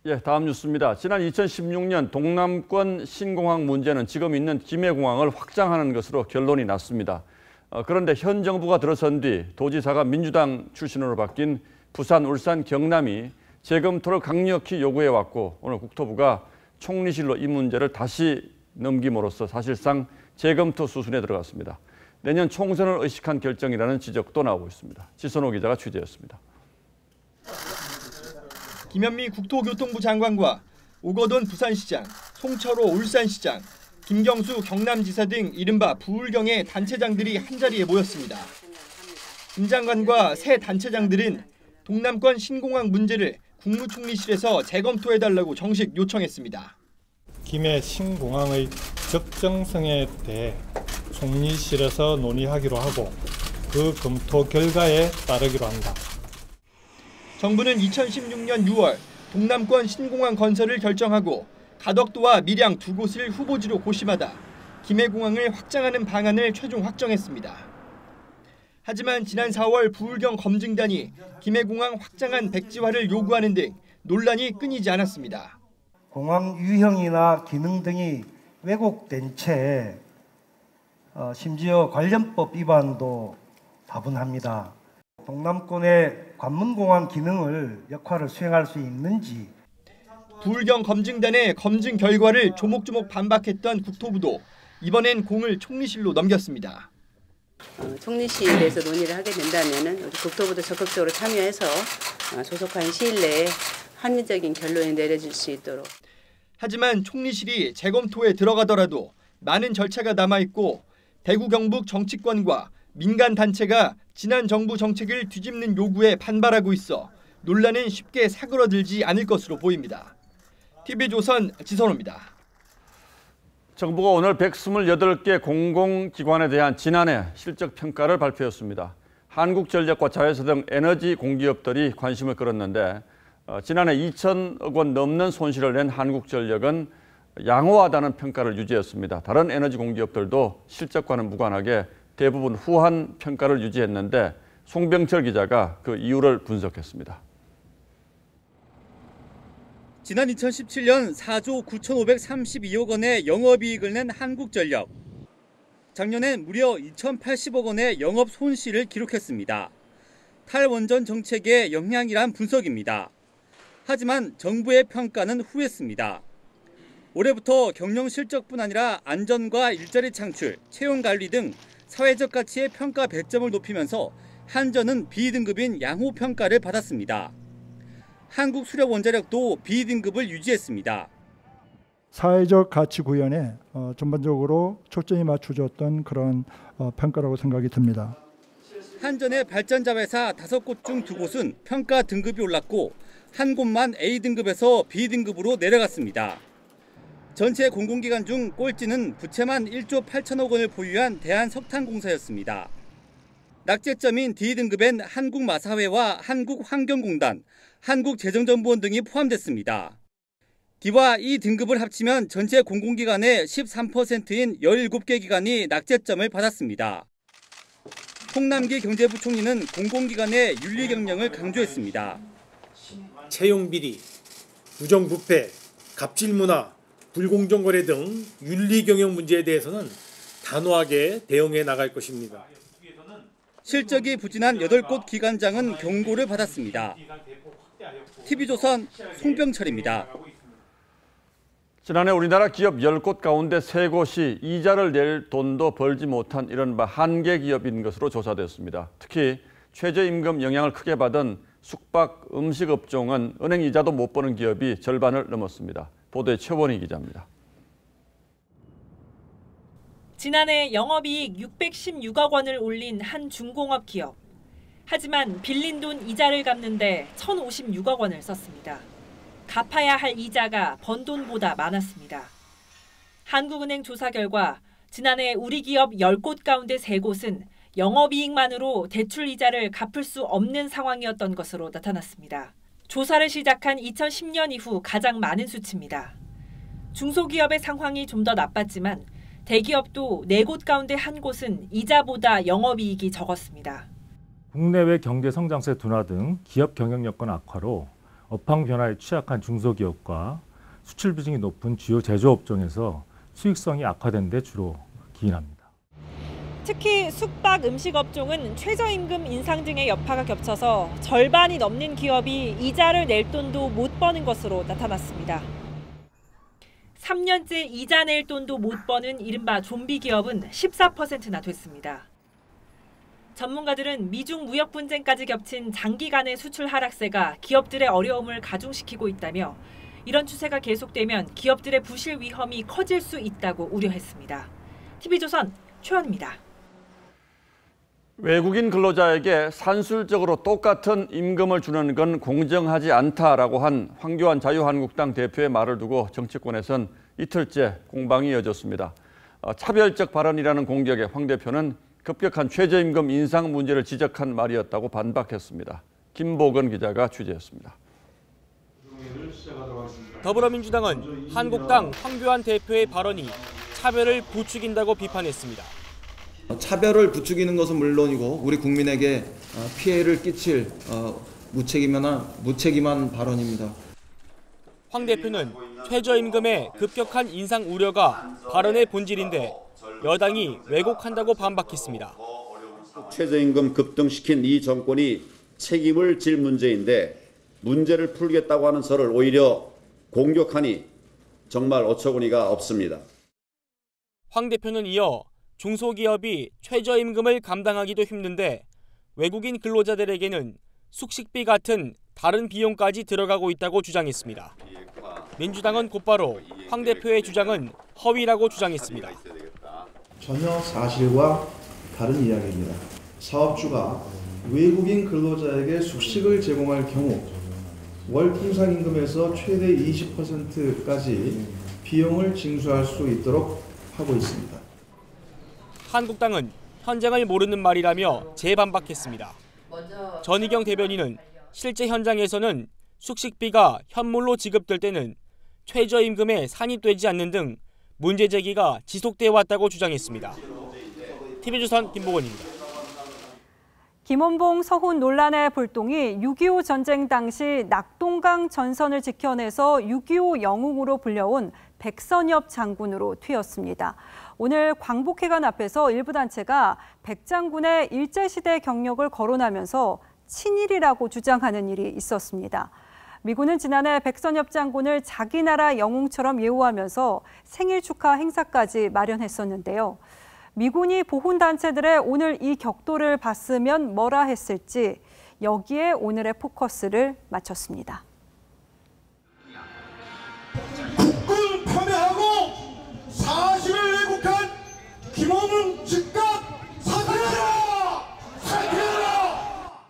예, 다음 뉴스입니다. 지난 2016년 동남권 신공항 문제는 지금 있는 김해공항을 확장하는 것으로 결론이 났습니다. 그런데 현 정부가 들어선 뒤 도지사가 민주당 출신으로 바뀐 부산, 울산, 경남이 재검토를 강력히 요구해왔고 오늘 국토부가 총리실로 이 문제를 다시 넘김으로써 사실상 재검토 수순에 들어갔습니다. 내년 총선을 의식한 결정이라는 지적도 나오고 있습니다. 지선호 기자가 취재했습니다. 김현미 국토교통부 장관과 오거돈 부산시장, 송철호 울산시장, 김경수 경남지사 등 이른바 부울경의 단체장들이 한자리에 모였습니다. 김 장관과 새 단체장들은 동남권 신공항 문제를 국무총리실에서 재검토해달라고 정식 요청했습니다. 김해 신공항의 적정성에 대해 총리실에서 논의하기로 하고 그 검토 결과에 따르기로 한다. 정부는 2016년 6월 동남권 신공항 건설을 결정하고 가덕도와 밀양 두 곳을 후보지로 고심하다 김해공항을 확장하는 방안을 최종 확정했습니다. 하지만 지난 4월 부울경 검증단이 김해공항 확장한 백지화를 요구하는 등 논란이 끊이지 않았습니다. 공항 유형이나 기능 등이 왜곡된 채 심지어 관련법 위반도 다분합니다. 동남권의 관문공항 기능을 역할을 수행할 수 있는지 부울경 검증단의 검증 결과를 조목조목 반박했던 국토부도 이번엔 공을 총리실로 넘겼습니다. 총리실에서 논의를 하게 된다면 우리 국토부도 적극적으로 참여해서 조속한 시일 내에 합리적인 결론이 내려질 수 있도록. 하지만 총리실이 재검토에 들어가더라도 많은 절차가 남아있고 대구 경북 정치권과 민간 단체가 지난 정부 정책을 뒤집는 요구에 반발하고 있어 논란은 쉽게 사그러들지 않을 것으로 보입니다. TV조선 지선호입니다. 정부가 오늘 128개 공공기관에 대한 지난해 실적평가를 발표했습니다. 한국전력과 자회사 등 에너지 공기업들이 관심을 끌었는데 지난해 2천억 원 넘는 손실을 낸 한국전력은 양호하다는 평가를 유지했습니다. 다른 에너지 공기업들도 실적과는 무관하게 대부분 후한 평가를 유지했는데 송병철 기자가 그 이유를 분석했습니다. 지난 2017년 4조 9,532억 원의 영업이익을 낸 한국전력. 작년엔 무려 2,080억 원의 영업 손실을 기록했습니다. 탈원전 정책의 영향이란 분석입니다. 하지만 정부의 평가는 후했습니다. 올해부터 경영 실적뿐 아니라 안전과 일자리 창출, 채용 관리 등 사회적 가치의 평가 배점을 높이면서 한전은 B등급인 양호 평가를 받았습니다. 한국수력원자력도 B등급을 유지했습니다. 사회적 가치 구현에 전반적으로 초점이 맞춰졌던 그런 평가라고 생각이 듭니다. 한전의 발전자회사 5곳 중 2곳은 평가 등급이 올랐고 한 곳만 A등급에서 B등급으로 내려갔습니다. 전체 공공기관 중 꼴찌는 부채만 1조 8천억 원을 보유한 대한석탄공사였습니다. 낙제점인 D등급엔 한국마사회와 한국환경공단, 한국재정정보원 등이 포함됐습니다. D와 E 등급을 합치면 전체 공공기관의 13%인 17개 기관이 낙제점을 받았습니다. 홍남기 경제부총리는 공공기관의 윤리경영을 강조했습니다. 채용비리, 부정부패, 갑질문화, 불공정거래 등 윤리경영 문제에 대해서는 단호하게 대응해 나갈 것입니다. 실적이 부진한 8곳 기관장은 경고를 받았습니다. TV조선 송병철입니다. 지난해 우리나라 기업 10곳 가운데 3곳이 이자를 낼 돈도 벌지 못한 이른바 한계 기업인 것으로 조사됐습니다. 특히 최저임금 영향을 크게 받은 숙박, 음식 업종은 은행 이자도 못 버는 기업이 절반을 넘었습니다. 보도에 최원희 기자입니다. 지난해 영업이익 616억 원을 올린 한 중공업 기업. 하지만 빌린 돈 이자를 갚는데 1,056억 원을 썼습니다. 갚아야 할 이자가 번 돈보다 많았습니다. 한국은행 조사 결과 지난해 우리 기업 10곳 가운데 3곳은 영업이익만으로 대출 이자를 갚을 수 없는 상황이었던 것으로 나타났습니다. 조사를 시작한 2010년 이후 가장 많은 수치입니다. 중소기업의 상황이 좀 더 나빴지만 대기업도 4곳 가운데 1곳은 이자보다 영업이익이 적었습니다. 국내외 경제 성장세 둔화 등 기업 경영 여건 악화로 업황 변화에 취약한 중소기업과 수출 비중이 높은 주요 제조업종에서 수익성이 악화된 데 주로 기인합니다. 특히 숙박 음식 업종은 최저임금 인상 등의 여파가 겹쳐서 절반이 넘는 기업이 이자를 낼 돈도 못 버는 것으로 나타났습니다. 3년째 이자 낼 돈도 못 버는 이른바 좀비 기업은 14%나 됐습니다. 전문가들은 미중 무역 분쟁까지 겹친 장기간의 수출 하락세가 기업들의 어려움을 가중시키고 있다며 이런 추세가 계속되면 기업들의 부실 위험이 커질 수 있다고 우려했습니다. TV조선 최원입니다. 외국인 근로자에게 산술적으로 똑같은 임금을 주는 건 공정하지 않다라고 한 황교안 자유한국당 대표의 말을 두고 정치권에선 이틀째 공방이 이어졌습니다. 차별적 발언이라는 공격에 황 대표는 급격한 최저임금 인상 문제를 지적한 말이었다고 반박했습니다. 김보건 기자가 취재했습니다. 더불어민주당은 한국당 황교안 대표의 발언이 차별을 부추긴다고 비판했습니다. 차별을 부추기는 것은 물론이고 우리 국민에게 피해를 끼칠 무책임한 발언입니다. 황 대표는 최저임금의 급격한 인상 우려가 발언의 본질인데 여당이 왜곡한다고 반박했습니다. 최저임금 급등시킨 이 정권이 책임을 질 문제인데 문제를 풀겠다고 하는 설을 오히려 공격하니 정말 어처구니가 없습니다. 황 대표는 이어 중소기업이 최저임금을 감당하기도 힘든데 외국인 근로자들에게는 숙식비 같은 다른 비용까지 들어가고 있다고 주장했습니다. 민주당은 곧바로 황 대표의 주장은 허위라고 주장했습니다. 전혀 사실과 다른 이야기입니다. 사업주가 외국인 근로자에게 숙식을 제공할 경우 월 통상임금에서 최대 20%까지 비용을 징수할 수 있도록 하고 있습니다. 한국당은 현장을 모르는 말이라며 재반박했습니다. 전희경 대변인은 실제 현장에서는 숙식비가 현물로 지급될 때는 최저임금에 산입되지 않는 등 문제 제기가 지속돼 왔다고 주장했습니다. TV조선 김보건입니다. 김원봉 서훈 논란의 불똥이 6.25 전쟁 당시 낙동강 전선을 지켜내서 6.25 영웅으로 불려온 백선엽 장군으로 튀었습니다. 오늘 광복회관 앞에서 일부 단체가 백 장군의 일제시대 경력을 거론하면서 친일이라고 주장하는 일이 있었습니다. 미군은 지난해 백선엽 장군을 자기 나라 영웅처럼 예우하면서 생일 축하 행사까지 마련했었는데요. 미군이 보훈단체들의 오늘 이 격도를 봤으면 뭐라 했을지 여기에 오늘의 포커스를 맞췄습니다. 국군 파멸하고 사실을 왜곡한 김원웅 즉각 사퇴하라! 사퇴하라!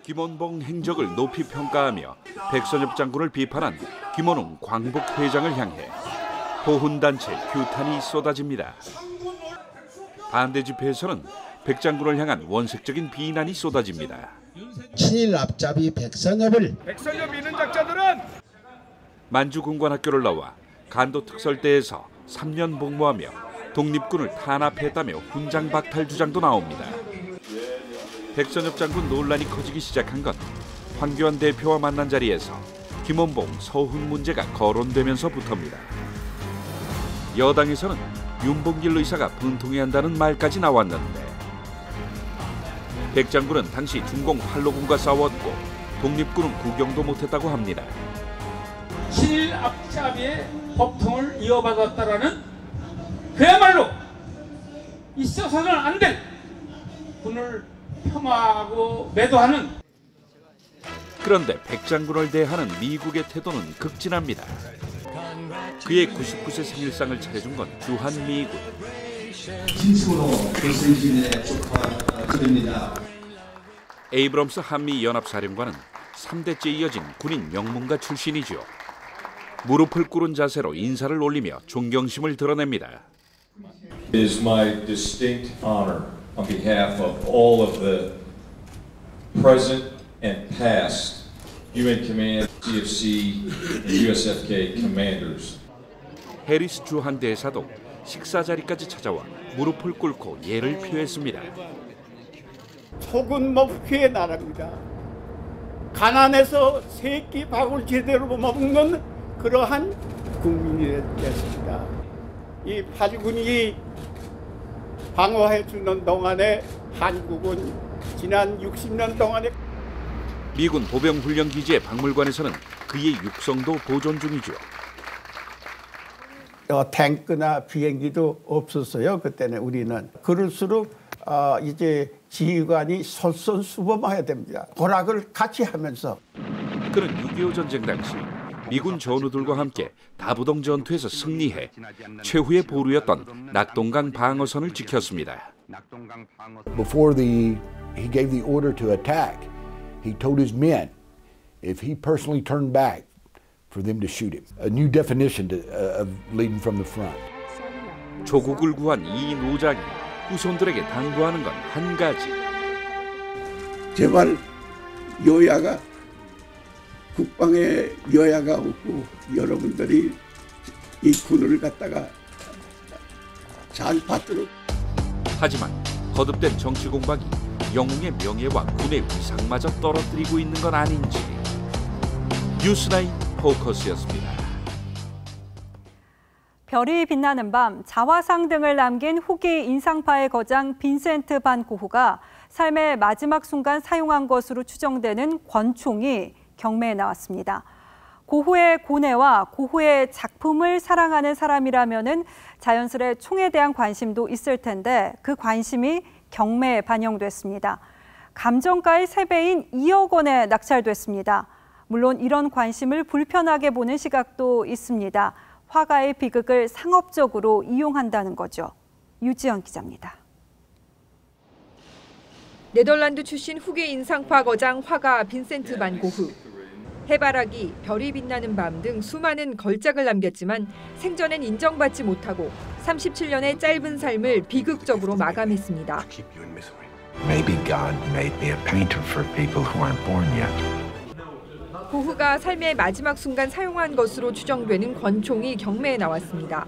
김원봉 행적을 높이 평가하며 백선엽 장군을 비판한 김원웅 광복회장을 향해 보훈단체 규탄이 쏟아집니다. 반대 집회에서는 백 장군을 향한 원색적인 비난이 쏟아집니다. 친일 앞잡이 백선엽을 백선엽 비난작자들은 만주군관학교를 나와 간도특설대에서 3년 복무하며 독립군을 탄압했다며 훈장 박탈 주장도 나옵니다. 백선엽 장군 논란이 커지기 시작한 건 황교안 대표와 만난 자리에서 김원봉 서훈 문제가 거론되면서부터입니다. 여당에서는 윤봉길 의사가 분통해야 한다는 말까지 나왔는데 백 장군은 당시 중공 팔로군과 싸웠고 독립군은 구경도 못했다고 합니다. 친일 앞잡이의 법통을 이어받았다라는 그야말로 있어서는 안 될 군을 폄하하고 매도하는. 그런데 백 장군을 대하는 미국의 태도는 극진합니다. 그의 99세 생일상을 차려준 건 주한 미군. 진심으로 교수님에 축하드립니다. 에이브럼스 한미연합사령관은 3대째 이어진 군인 영문가 출신이죠. 무릎을 꿇은 자세로 인사를 올리며 존경심을 드러냅니다. It is my distinct honor on behalf of all of the present and past UN Command, CFC, and USFK commanders. 해리스 주한 대사도 식사 자리까지 찾아와 무릎을 꿇고 예를 표했습니다. 속은 먹기의 나라입니다. 가난해서 새끼 밥을 제대로 먹는 그러한 국민이 됐습니다. 이 8군이 방어해주는 동안에 한국은 지난 60년 동안에 미군 보병훈련기지의 박물관에서는 그의 육성도 보존 중이죠. 탱크나 비행기도 없었어요. 그때는 우리는. 그럴수록 이제 지휘관이 솔선수범해야 됩니다. 고락을 같이 하면서. 그는 6.25 전쟁 당시 미군 전우들과 함께 다부동 전투에서 승리해 최후의 보루였던 낙동강 방어선을 지켰습니다. Before he gave the order to attack, he told his men if he personally turned back for them to shoot him. A new definition of leading from the front. 조국을 구한 이 노장이 후손들에게 당부하는 건 한 가지. 제발 여야가 국방에 여야가 없고 여러분들이 이 군을 갖다가 잘 받도록. 하지만 거듭된 정치 공방이 영웅의 명예와 군의 위상마저 떨어뜨리고 있는 건 아닌지. 뉴스나인 포커스였습니다. 별이 빛나는 밤, 자화상 등을 남긴 후기 인상파의 거장 빈센트 반 고흐가 삶의 마지막 순간 사용한 것으로 추정되는 권총이 경매에 나왔습니다. 고흐의 고뇌와 고흐의 작품을 사랑하는 사람이라면은 자연스레 총에 대한 관심도 있을 텐데 그 관심이 경매에 반영됐습니다. 감정가의 3배인 2억 원에 낙찰됐습니다. 물론 이런 관심을 불편하게 보는 시각도 있습니다. 화가의 비극을 상업적으로 이용한다는 거죠. 유지연 기자입니다. 네덜란드 출신 후기 인상파 거장 화가 빈센트 반 고흐. 해바라기, 별이 빛나는 밤 등 수많은 걸작을 남겼지만 생전엔 인정받지 못하고 37년의 짧은 삶을 비극적으로 마감했습니다. Maybe God made me a painter for people who aren't born yet. 고흐가 삶의 마지막 순간 사용한 것으로 추정되는 권총이 경매에 나왔습니다.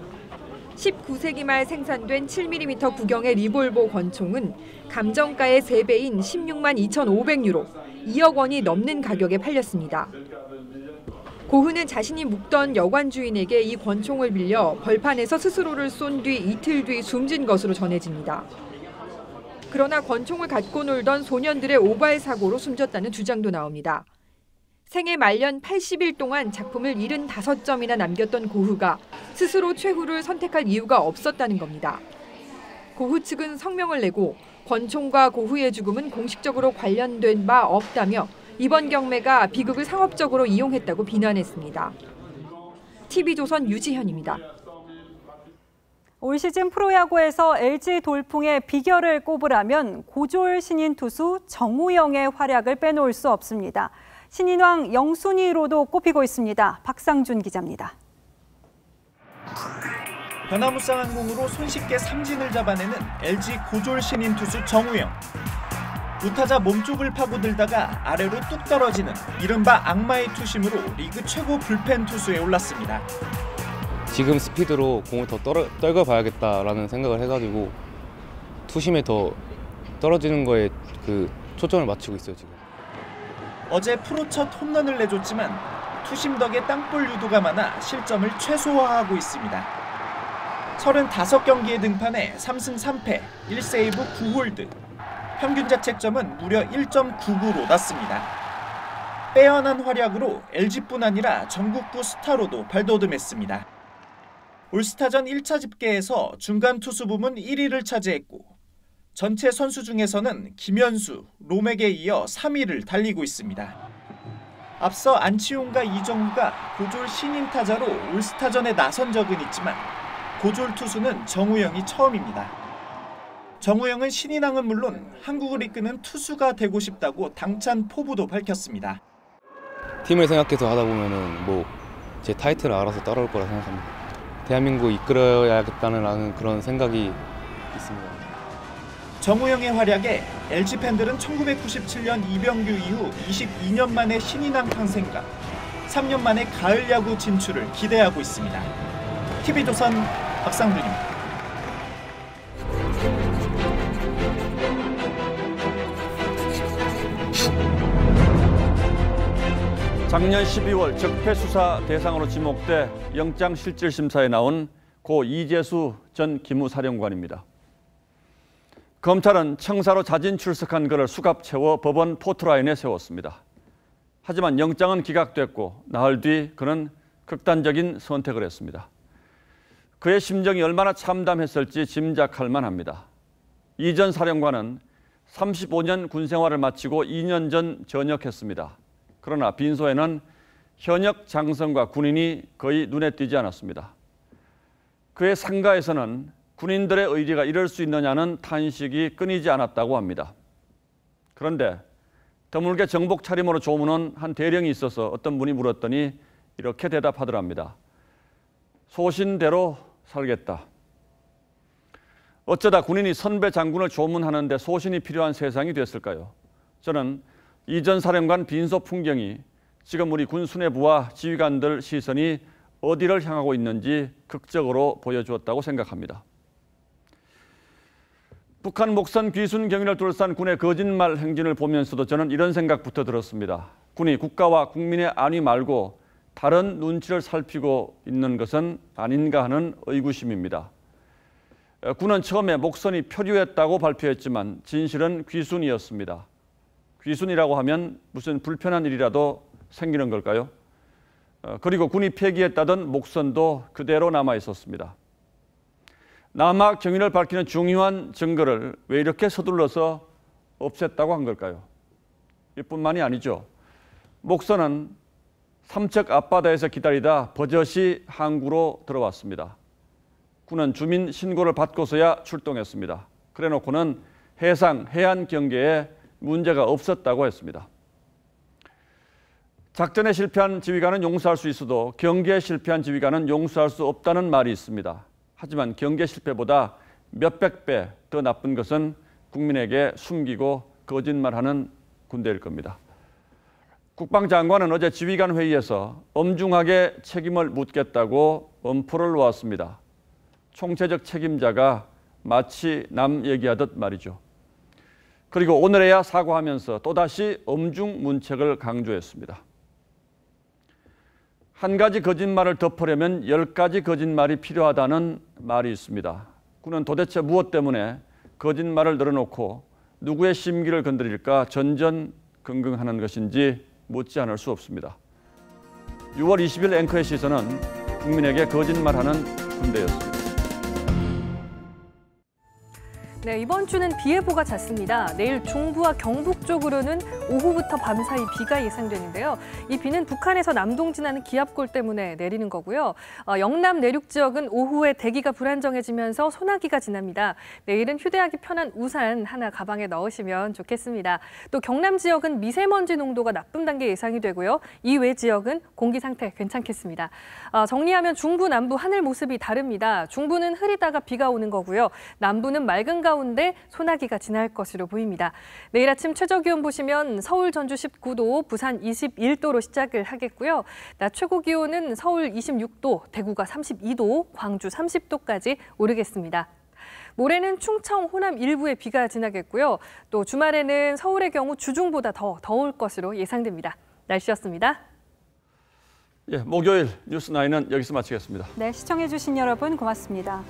19세기 말 생산된 7mm 구경의 리볼버 권총은 감정가의 3배인 16만 2,500유로, 2억 원이 넘는 가격에 팔렸습니다. 고흐는 자신이 묵던 여관 주인에게 이 권총을 빌려 벌판에서 스스로를 쏜 뒤 이틀 뒤 숨진 것으로 전해집니다. 그러나 권총을 갖고 놀던 소년들의 오발 사고로 숨졌다는 주장도 나옵니다. 생애 말년 80일 동안 작품을 75점이나 남겼던 고흐가 스스로 최후를 선택할 이유가 없었다는 겁니다. 고흐 측은 성명을 내고 권총과 고흐의 죽음은 공식적으로 관련된 바 없다며 이번 경매가 비극을 상업적으로 이용했다고 비난했습니다. TV조선 유지현입니다. 올 시즌 프로야구에서 LG 돌풍의 비결을 꼽으라면 고졸 신인 투수 정우영의 활약을 빼놓을 수 없습니다. 신인왕 영순위로도 꼽히고 있습니다. 박상준 기자입니다. 변화무쌍한 공으로 손쉽게 삼진을 잡아내는 LG 고졸 신인 투수 정우영. 우타자 몸쪽을 파고들다가 아래로 뚝 떨어지는 이른바 악마의 투심으로 리그 최고 불펜 투수에 올랐습니다. 지금 스피드로 공을 더 떨궈봐야겠다라는 생각을 해가지고 투심에 더 떨어지는 거에 그 초점을 맞추고 있어요 지금. 어제 프로 첫 홈런을 내줬지만 투심 덕에 땅볼 유도가 많아 실점을 최소화하고 있습니다. 35경기에 등판해 3승 3패, 1세이브 9홀드. 평균 자책점은 무려 1.99로 낮습니다. 빼어난 활약으로 LG뿐 아니라 전국구 스타로도 발돋움했습니다. 올스타전 1차 집계에서 중간 투수 부문 1위를 차지했고 전체 선수 중에서는 김현수, 롬에게 이어 3위를 달리고 있습니다. 앞서 안치홍과 이정우가 고졸 신인 타자로 올스타전에 나선 적은 있지만 고졸 투수는 정우영이 처음입니다. 정우영은 신인왕은 물론 한국을 이끄는 투수가 되고 싶다고 당찬 포부도 밝혔습니다. 팀을 생각해서 하다 보면은 뭐 제 타이틀을 알아서 따라올 거라 생각합니다. 대한민국 이끌어야겠다는 그런 생각이 있습니다. 정우영의 활약에 LG 팬들은 1997년 이병규 이후 22년 만에 신인왕 탄생과 3년 만에 가을 야구 진출을 기대하고 있습니다. TV조선 박상준입니다. 작년 12월 적폐수사 대상으로 지목돼 영장실질심사에 나온 고 이재수 전 기무사령관입니다. 검찰은 청사로 자진 출석한 그를 수갑 채워 법원 포토라인에 세웠습니다. 하지만 영장은 기각됐고 나흘 뒤 그는 극단적인 선택을 했습니다. 그의 심정이 얼마나 참담했을지 짐작할 만합니다. 이 전 사령관은 35년 군 생활을 마치고 2년 전 전역했습니다. 그러나 빈소에는 현역 장성과 군인이 거의 눈에 띄지 않았습니다. 그의 상가에서는 군인들의 의리가 이럴 수 있느냐는 탄식이 끊이지 않았다고 합니다. 그런데 드물게 정복 차림으로 조문한 한 대령이 있어서 어떤 분이 물었더니 이렇게 대답하더랍니다. 소신대로 살겠다. 어쩌다 군인이 선배 장군을 조문하는데 소신이 필요한 세상이 됐을까요? 저는 이 전 사령관 빈소 풍경이 지금 우리 군 수뇌부와 지휘관들 시선이 어디를 향하고 있는지 극적으로 보여주었다고 생각합니다. 북한 목선 귀순 경위를 둘러싼 군의 거짓말 행진을 보면서도 저는 이런 생각부터 들었습니다. 군이 국가와 국민의 안위 말고 다른 눈치를 살피고 있는 것은 아닌가 하는 의구심입니다. 군은 처음에 목선이 표류했다고 발표했지만 진실은 귀순이었습니다. 귀순이라고 하면 무슨 불편한 일이라도 생기는 걸까요? 그리고 군이 폐기했다던 목선도 그대로 남아 있었습니다. 남하 경위를 밝히는 중요한 증거를 왜 이렇게 서둘러서 없앴다고 한 걸까요? 이뿐만이 아니죠. 목선은 삼척 앞바다에서 기다리다 버젓이 항구로 들어왔습니다. 군은 주민 신고를 받고서야 출동했습니다. 그래놓고는 해안 경계에 문제가 없었다고 했습니다. 작전에 실패한 지휘관은 용서할 수 있어도 경계에 실패한 지휘관은 용서할 수 없다는 말이 있습니다. 하지만 경계 실패보다 몇백 배 더 나쁜 것은 국민에게 숨기고 거짓말하는 군대일 겁니다. 국방장관은 어제 지휘관 회의에서 엄중하게 책임을 묻겠다고 엄포를 놓았습니다. 총체적 책임자가 마치 남 얘기하듯 말이죠. 그리고 오늘에야 사과하면서 또다시 엄중문책을 강조했습니다. 한 가지 거짓말을 덮으려면 10가지 거짓말이 필요하다는 말이 있습니다. 군은 도대체 무엇 때문에 거짓말을 늘어놓고 누구의 심기를 건드릴까 전전긍긍하는 것인지 묻지 않을 수 없습니다. 6월 20일 앵커의 시선은 국민에게 거짓말하는 군대였습니다. 네, 이번 주는 비 예보가 잦습니다. 내일 중부와 경북 쪽으로는 오후부터 밤사이 비가 예상되는데요. 이 비는 북한에서 남동진하는 기압골 때문에 내리는 거고요. 영남 내륙 지역은 오후에 대기가 불안정해지면서 소나기가 지납니다. 내일은 휴대하기 편한 우산 하나 가방에 넣으시면 좋겠습니다. 또 경남 지역은 미세먼지 농도가 나쁨 단계 예상이 되고요. 이외 지역은 공기 상태 괜찮겠습니다. 정리하면 중부, 남부 하늘 모습이 다릅니다. 중부는 흐리다가 비가 오는 거고요. 남부는 맑은 가운데 소나기가 지날 것으로 보입니다. 내일 아침 최저기온 보시면 서울, 전주 19도, 부산 21도로 시작을 하겠고요. 낮 최고 기온은 서울 26도, 대구가 32도, 광주 30도까지 오르겠습니다. 모레는 충청, 호남 일부에 비가 지나겠고요. 또 주말에는 서울의 경우 주중보다 더 더울 것으로 예상됩니다. 날씨였습니다. 목요일 뉴스9은 여기서 마치겠습니다. 네, 시청해주신 여러분 고맙습니다.